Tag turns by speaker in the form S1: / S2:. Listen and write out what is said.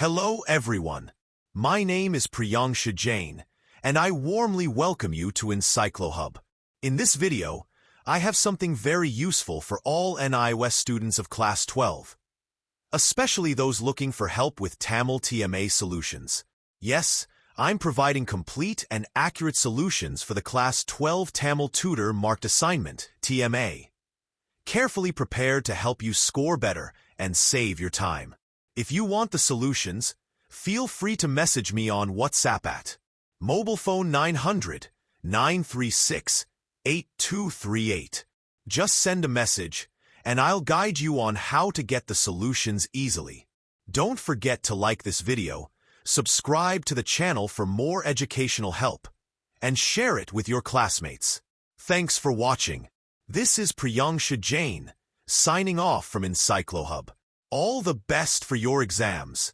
S1: Hello everyone. My name is Priyangsha Jain, and I warmly welcome you to EncycloHub. In this video, I have something very useful for all NIOS students of Class 12, especially those looking for help with Tamil TMA solutions. Yes, I'm providing complete and accurate solutions for the Class 12 Tamil Tutor Marked Assignment, TMA, carefully prepared to help you score better and save your time. If you want the solutions, feel free to message me on WhatsApp at mobile phone 900-936-8238. Just send a message, and I'll guide you on how to get the solutions easily. Don't forget to like this video, subscribe to the channel for more educational help, and share it with your classmates. Thanks for watching. This is Priyangsha Jain, signing off from EncycloHub. All the best for your exams.